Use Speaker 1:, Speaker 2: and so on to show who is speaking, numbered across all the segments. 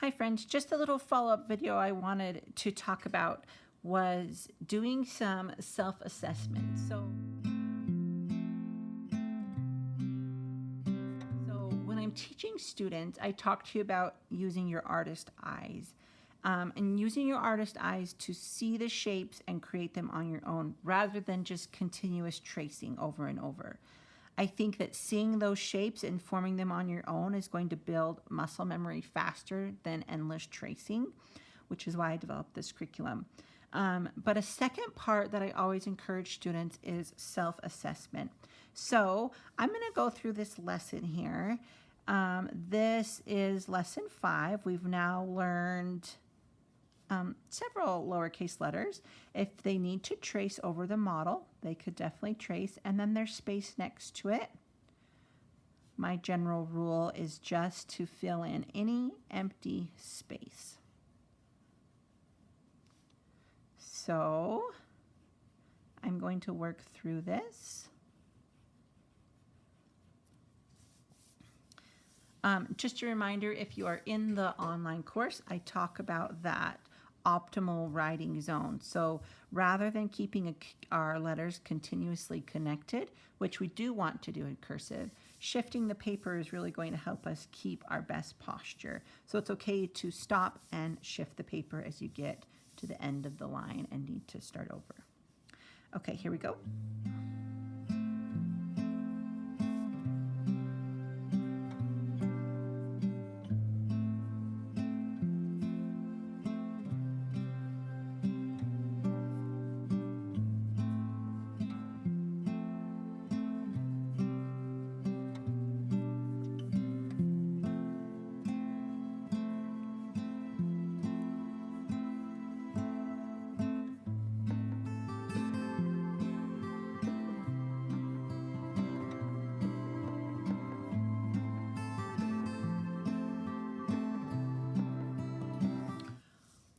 Speaker 1: Hi friends, just a little follow-up video I wanted to talk about was doing some self-assessment. So when I'm teaching students, I talk to you about using your artist eyes. And using your artist eyes to see the shapes and create them on your own rather than just continuous tracing over and over. I think that seeing those shapes and forming them on your own is going to build muscle memory faster than endless tracing, which is why I developed this curriculum. But a second part that I always encourage students is self-assessment. So I'm going to go through this lesson here. This is lesson 5. We've now learned several lowercase letters. If they need to trace over the model, they could definitely trace, and then there's space next to it. My general rule is just to fill in any empty space. So I'm going to work through this. Just a reminder, if you are in the online course, I talk about that optimal writing zone. So rather than keeping our letters continuously connected, which we do want to do in cursive, shifting the paper is really going to help us keep our best posture. So it's okay to stop and shift the paper as you get to the end of the line and need to start over. Okay, here we go.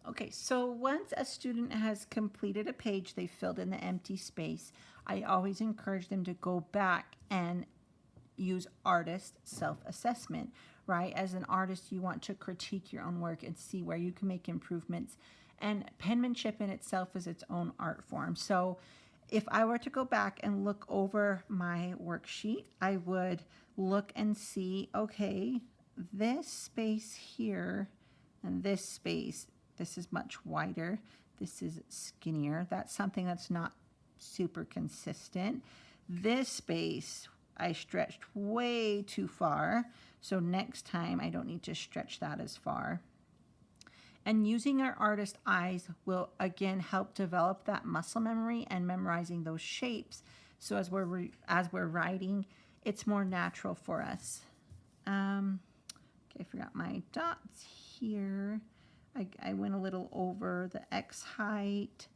Speaker 1: Okay, so once a student has completed a page, they filled in the empty space, I always encourage them to go back and use artist self-assessment, right? As an artist, you want to critique your own work and see where you can make improvements. And penmanship in itself is its own art form. So if I were to go back and look over my worksheet, I would look and see, okay, this space here and this space, this is much wider, this is skinnier. That's something that's not super consistent. This space, I stretched way too far, so next time I don't need to stretch that as far. And using our artist eyes will again help develop that muscle memory and memorizing those shapes. So as we're writing, it's more natural for us. Okay, I forgot my dots here. I went a little over the X height.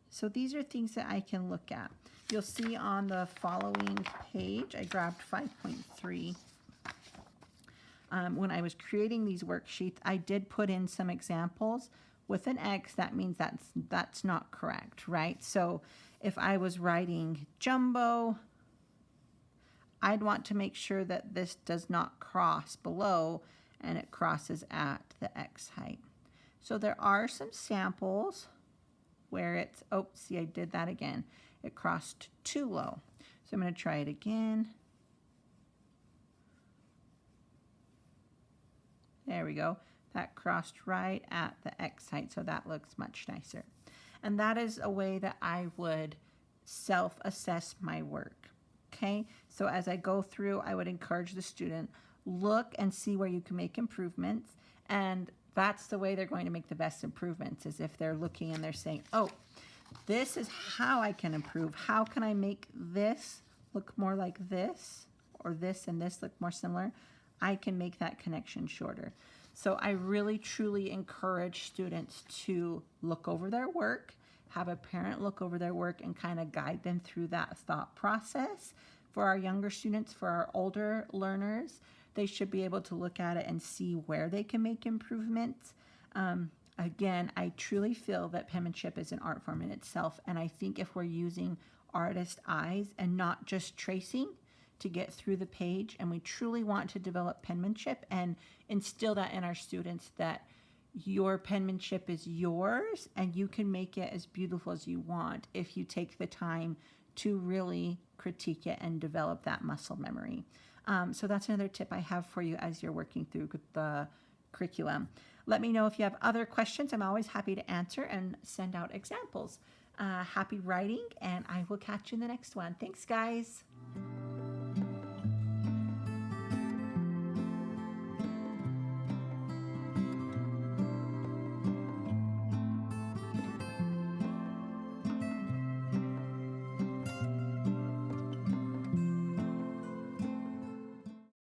Speaker 1: So these are things that I can look at. You'll see on the following page, I grabbed 5.3. When I was creating these worksheets, I did put in some examples. With an X, that means that's not correct, right? So if I was writing jumbo, I'd want to make sure that this does not cross below and it crosses at the X height. So there are some samples where it's, oh, see, I did that again. It crossed too low. So I'm going to try it again. There we go. That crossed right at the X height, so that looks much nicer. And that is a way that I would self-assess my work. Okay, so as I go through, I would encourage the student, look and see where you can make improvements, and that's the way they're going to make the best improvements, is if they're looking and they're saying, oh, this is how I can improve. How can I make this look more like this, or this and this look more similar? I can make that connection shorter. So I really, truly encourage students to look over their work, have a parent look over their work and kind of guide them through that thought process. For our younger students, for our older learners, they should be able to look at it and see where they can make improvements. Again, I truly feel that penmanship is an art form in itself, and I think if we're using artist eyes and not just tracing to get through the page, and we truly want to develop penmanship and instill that in our students, that your penmanship is yours and you can make it as beautiful as you want if you take the time to really critique it and develop that muscle memory. So that's another tip I have for you as you're working through the curriculum. Let me know if you have other questions. I'm always happy to answer and send out examples. Happy writing, and I will catch you in the next one. Thanks, guys.